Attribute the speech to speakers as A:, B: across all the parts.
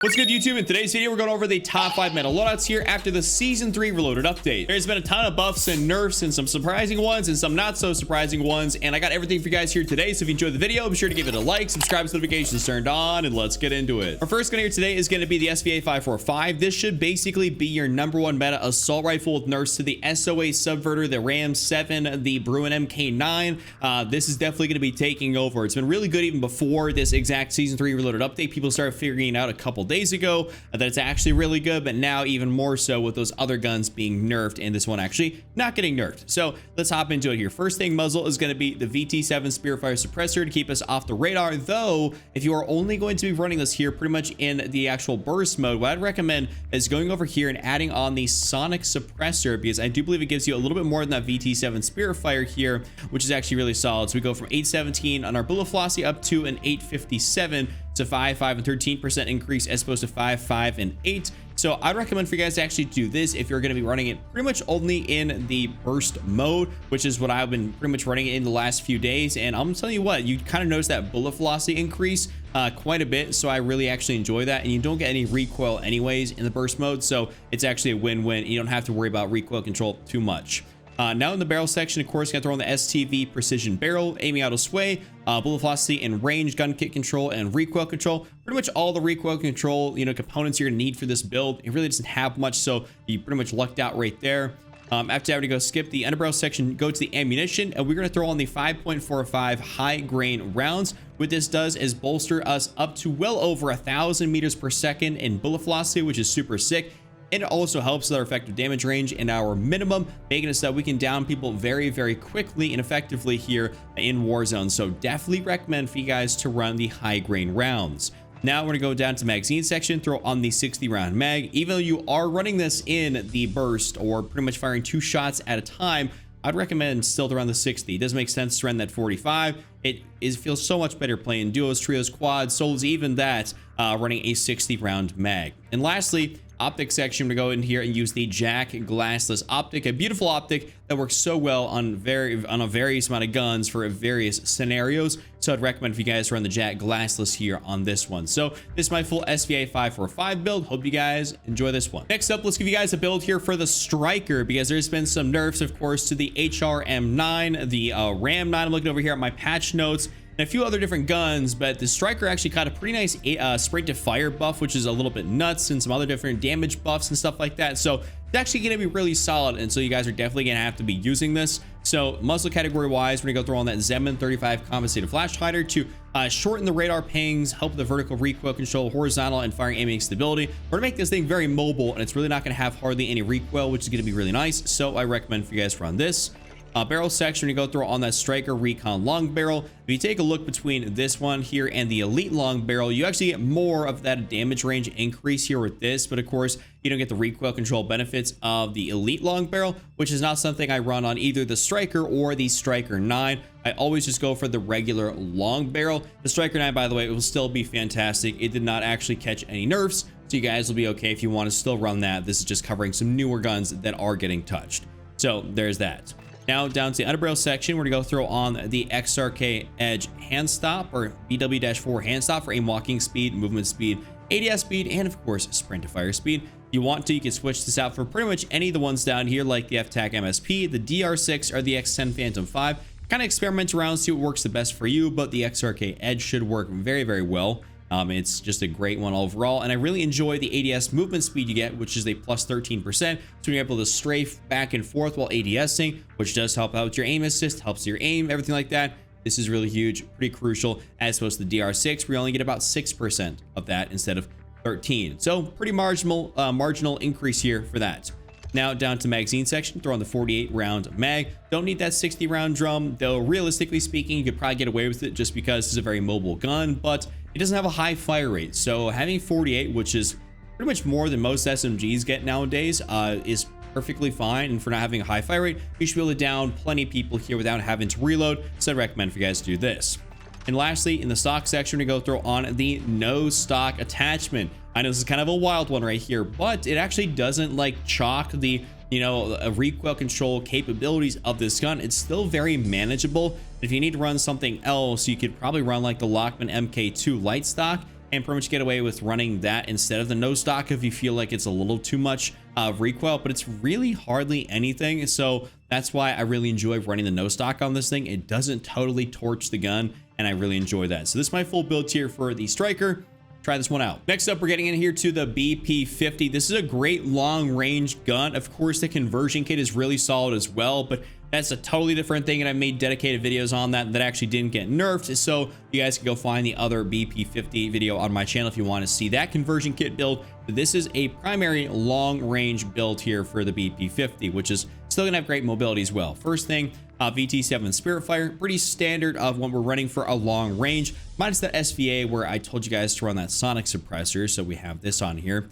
A: What's good, YouTube? In today's video, we're going over the top 5 meta loadouts here after the Season 3 Reloaded update. There's been a ton of buffs and nerfs and some surprising ones and some not so surprising ones, and I got everything for you guys here today. So if you enjoyed the video, be sure to give it a like, subscribe with notifications turned on, and let's get into it. Our first gun here today is going to be the SVA 545. This should basically be your #1 meta assault rifle with nerfs to the SOA Subverter, the Ram 7, the Bruin MK9. This is definitely going to be taking over. It's been really good even before this exact Season 3 Reloaded update. People started figuring it out a couple days ago that it's actually really good, but now even more so with those other guns being nerfed and this one actually not getting nerfed. So let's hop into it here. First thing, muzzle is going to be the VT7 Spearfire suppressor to keep us off the radar, though if you are only going to be running this here pretty much in the actual burst mode, what I'd recommend is going over here and adding on the sonic suppressor, because I do believe it gives you a little bit more than that VT7 Spearfire here, which is actually really solid. So we go from 817 on our bullet velocity up to an 857. It's a 5, and 13% increase as opposed to 5, and 8. So I'd recommend for you guys to actually do this if you're going to be running it pretty much only in the burst mode, which is what I've been pretty much running it in the last few days. And I'm telling you what, you kind of notice that bullet velocity increase quite a bit. So I really actually enjoy that, and you don't get any recoil anyways in the burst mode. So it's actually a win-win. You don't have to worry about recoil control too much. Now in the barrel section, of course, you got to throw on the STV precision barrel, aiming auto sway, bullet velocity and range, gun kit control, and recoil control. Pretty much all the recoil control, components you're gonna need for this build. It really doesn't have much, so you pretty much lucked out right there. After that, we go skip the underbarrel section, go to the ammunition, and we're gonna throw on the 5.45 high grain rounds. What this does is bolster us up to well over 1,000 meters per second in bullet velocity, which is super sick. And it also helps with our effective damage range and our minimum, making it so that we can down people very, very quickly and effectively here in Warzone. So definitely recommend for you guys to run the high grain rounds. Now we're gonna go down to the magazine section, throw on the 60 round mag. Even though you are running this in the burst or pretty much firing 2 shots at a time, I'd recommend still to run the 60. It does make sense to run that 45. It feels so much better playing duos, trios, quads, solos, even that, running a 60 round mag. And lastly, optic section, to go in here and use the Jack glassless optic, a beautiful optic that works so well on a various amount of guns for various scenarios. So I'd recommend for you guys to run the Jack glassless here on this one. So this is my full SVA 545 build. Hope you guys enjoy this one. Next up, let's give you guys a build here for the striker, because there's been some nerfs, of course, to the HRM9, the Ram 9. I'm looking over here at my patch notes, and a few other different guns, but the striker actually got a pretty nice sprint to fire buff, which is a little bit nuts, and some other different damage buffs and stuff like that. So it's actually going to be really solid, and so you guys are definitely going to have to be using this. So muzzle category wise, we're going to go through on that Zeman 35 compensated flash hider to shorten the radar pings, help with the vertical recoil control, horizontal and firing aiming stability. We're going to make this thing very mobile, and it's really not going to have hardly any recoil, which is going to be really nice. So I recommend for you guys to run this. Barrel section, you go through on that striker recon long barrel. If you take a look between this one here and the elite long barrel, you actually get more of that damage range increase here with this, but of course you don't get the recoil control benefits of the elite long barrel, which is not something I run on either the striker or the striker 9. I always just go for the regular long barrel. The striker 9, by the way, it will still be fantastic. It did not actually catch any nerfs, so you guys will be okay if you want to still run that. This is just covering some newer guns that are getting touched. So there's that. Now down to the underbarrel section, we're gonna go throw on the XRK Edge hand stop, or BW-4 hand stop for aim walking speed, movement speed, ADS speed, and of course sprint to fire speed. If you want to, you can switch this out for pretty much any of the ones down here, like the FTAC MSP, the DR6, or the X10 Phantom 5. Kind of experiment around, see what works the best for you, but the XRK Edge should work very, very well. It's just a great one overall, and I really enjoy the ADS movement speed you get, which is a plus 13%, so you're able to strafe back and forth while ADSing, which does help out with your aim assist, helps your aim, everything like that. This is really huge, pretty crucial, as opposed to the DR6, where you only get about 6% of that instead of 13. So pretty marginal increase here for that. Now down to the magazine section, throw on the 48 round mag. Don't need that 60 round drum, though realistically speaking, you could probably get away with it just because it's a very mobile gun, but it doesn't have a high fire rate. So having 48, which is pretty much more than most SMGs get nowadays, is perfectly fine. And for not having a high fire rate, you should be able to down plenty of people here without having to reload. So I recommend for you guys to do this. And lastly, in the stock section, we go throw on the no stock attachment. I know this is kind of a wild one right here, but it actually doesn't like chalk the recoil control capabilities of this gun. It's still very manageable. If you need to run something else, you could probably run like the Lockman MK2 light stock. and pretty much get away with running that instead of the no stock if you feel like it's a little too much recoil, but it's really hardly anything. So that's why I really enjoy running the no stock on this thing. It doesn't totally torch the gun, and I really enjoy that. So this is my full build here for the striker. Try this one out. Next up, we're getting in here to the BP50. This is a great long range gun. Of course, the conversion kit is really solid as well, but that's a totally different thing, and I made dedicated videos on that actually didn't get nerfed. So you guys can go find the other BP50 video on my channel if you want to see that conversion kit build. But this is a primary long range build here for the BP50, which is still gonna have great mobility as well. First thing, VT7 Spiritfire, pretty standard of what we're running for a long range, minus that SVA where I told you guys to run that sonic suppressor. So we have this on here.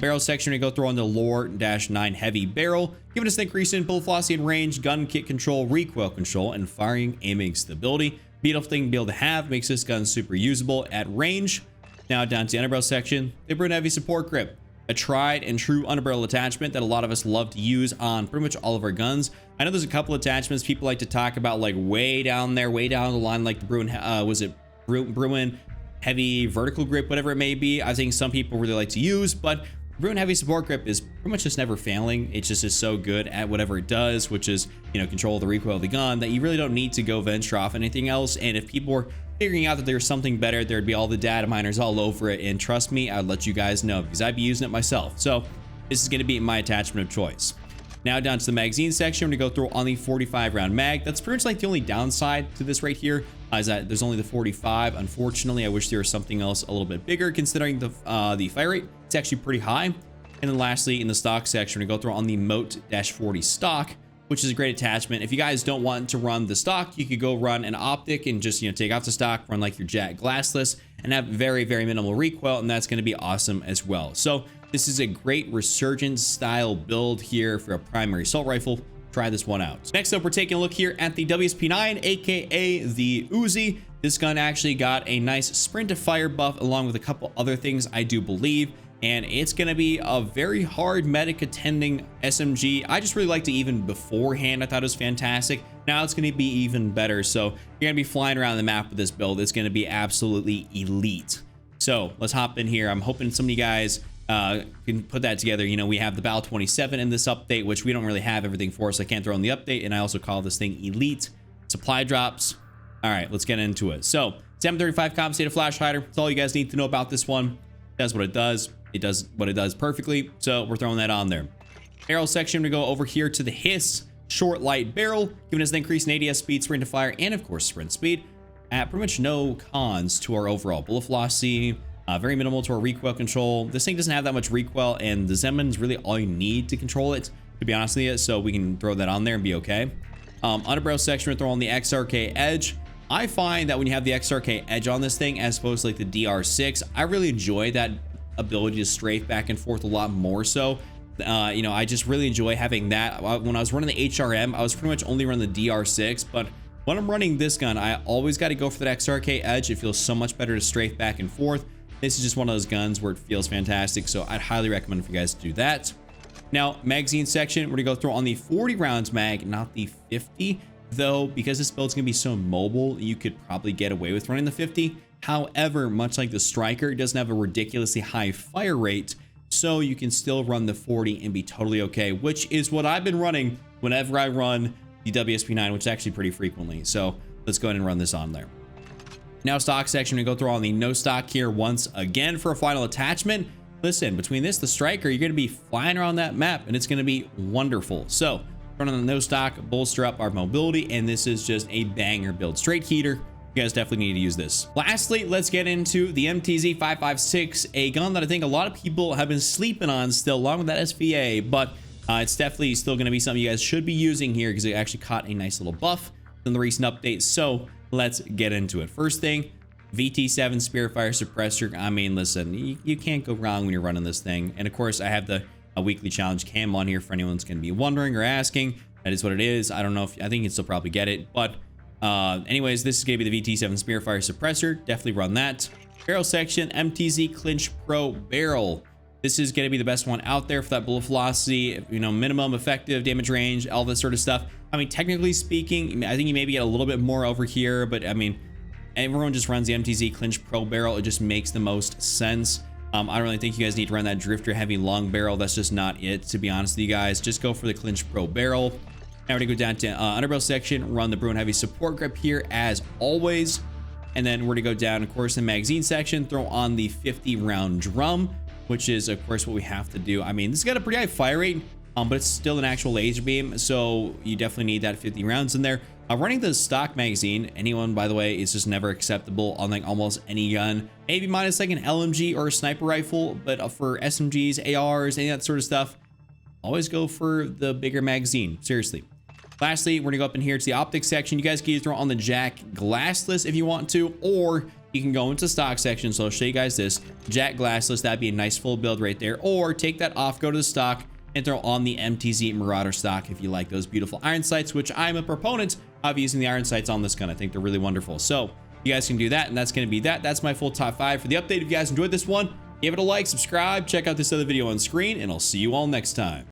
A: Barrel section, we go through on the Lore-9 heavy barrel, giving us an increase in bullet velocity and range, gun kit control, recoil control, and firing aiming stability. Beautiful thing to be able to have, makes this gun super usable at range. Now down to the underbarrel section, they bring heavy support grip, a tried and true underbarrel attachment that a lot of us love to use on pretty much all of our guns. I know there's a couple attachments people like to talk about, like way down there, way down the line, like the Bruin heavy vertical grip, whatever it may be. I think some people really like to use, but Bruin heavy support grip is pretty much just never failing. It just is so good at whatever it does, which is, you know, control the recoil of the gun, that you really don't need to go venture off anything else. And if people were figuring out that there's something better, there'd be all the data miners all over it. And trust me, I'd let you guys know because I'd be using it myself. So this is going to be my attachment of choice. Now down to the magazine section, I'm going to go through on the 45 round mag. That's pretty much like the only downside to this right here, is that there's only the 45. Unfortunately, I wish there was something else a little bit bigger considering the fire rate. It's actually pretty high. And then lastly, in the stock section, we go through on the Moat-40 stock, which is a great attachment. If you guys don't want to run the stock, you could go run an optic and just, you know, take off the stock, run like your Jack glassless, and have very, very minimal recoil, and that's going to be awesome as well. So this is a great resurgence style build here for a primary assault rifle. Try this one out. Next up, we're taking a look here at the WSP9, aka the Uzi. This gun actually got a nice sprint to fire buff along with a couple other things, I do believe. And it's going to be a very hard medic attending SMG. I just really liked it even beforehand. I thought it was fantastic. Now it's going to be even better. So you're going to be flying around the map with this build. It's going to be absolutely elite. So let's hop in here. I'm hoping some of you guys can put that together. You know, we have the Bal 27 in this update, which we don't really have everything for, so I can't throw in the update. And I also call this thing elite. Supply drops. All right, let's get into it. So it's M35 compensated flash hider. That's all you guys need to know about this one. It does what it does. It does what it does perfectly, so we're throwing that on there. Barrel section, we go over here to the Hiss short light barrel, giving us an increase in ADS speed, sprint to fire, and of course sprint speed at pretty much no cons to our overall bullet velocity. Very minimal to our recoil control. This thing doesn't have that much recoil, and the Zenman's really all you need to control it, to be honest with you, so we can throw that on there and be okay. Underbarrel section, we're throwing the XRK Edge. I find that when you have the XRK Edge on this thing as opposed to like the DR6, I really enjoy that ability to strafe back and forth a lot more so. You know, I just really enjoy having that. When I was running the HRM, I was pretty much only running the DR6, but when I'm running this gun, I always got to go for that XRK Edge. It feels so much better to strafe back and forth. This is just one of those guns where it feels fantastic, so I'd highly recommend for you guys to do that. Now, magazine section, we're gonna go through on the 40 rounds mag, not the 50, though, because this build's gonna be so mobile, you could probably get away with running the 50. However, much like the striker, it doesn't have a ridiculously high fire rate, so you can still run the 40 and be totally okay, which is what I've been running whenever I run the WSP9, which is actually pretty frequently. So let's go ahead and run this on there. Now, stock section, we go through on the no stock here once again for a final attachment. Listen, between this, the striker, you're going to be flying around that map, and it's going to be wonderful. So run on the no stock, bolster up our mobility, and this is just a banger build. Straight heater. You guys definitely need to use this. Lastly, let's get into the MTZ-556, a gun that I think a lot of people have been sleeping on still, along with that SVA, but it's definitely still going to be something you guys should be using here because it actually caught a nice little buff in the recent updates. So let's get into it. First thing, VT7 Spiritfire suppressor. I mean, listen, you can't go wrong when you're running this thing. And of course, I have the weekly challenge cam on here for anyone's going to be wondering or asking. That is what it is. I don't know if I think you can still probably get it, but anyways, this is going to be the VT7 Spiritfire suppressor. Definitely run that. Barrel section, MTZ Clinch Pro barrel. This is going to be the best one out there for that bullet velocity, you know, minimum effective damage range, all this sort of stuff. I mean, technically speaking, I think you maybe get a little bit more over here, but I mean, everyone just runs the MTZ Clinch Pro barrel. It just makes the most sense. I don't really think you guys need to run that drifter heavy long barrel. That's just not it, to be honest with you guys. Just go for the Clinch Pro barrel. Now we're gonna go down to underbarrel section, run the Bruin heavy support grip here as always. And then we're gonna go down, of course, in the magazine section, throw on the 50 round drum, which is of course what we have to do. I mean, this has got a pretty high fire rate, but it's still an actual laser beam, so you definitely need that 50 rounds in there. Running the stock magazine, anyone, by the way, is just never acceptable on like almost any gun. Maybe minus like an LMG or a sniper rifle, but for SMGs, ARs, any of that sort of stuff, always go for the bigger magazine, seriously. Lastly, we're gonna go up in here to the optics section. You guys can either throw on the Jack glassless if you want to, or you can go into stock section. So I'll show you guys this Jack glassless. That'd be a nice full build right there. Or take that off, go to the stock, and throw on the MTZ Marauder stock if you like those beautiful iron sights, which I'm a proponent of using the iron sights on this gun. I think they're really wonderful. So you guys can do that, and that's going to be that. That's my full top 5 for the update. If you guys enjoyed this one, give it a like, subscribe, check out this other video on screen, and I'll see you all next time.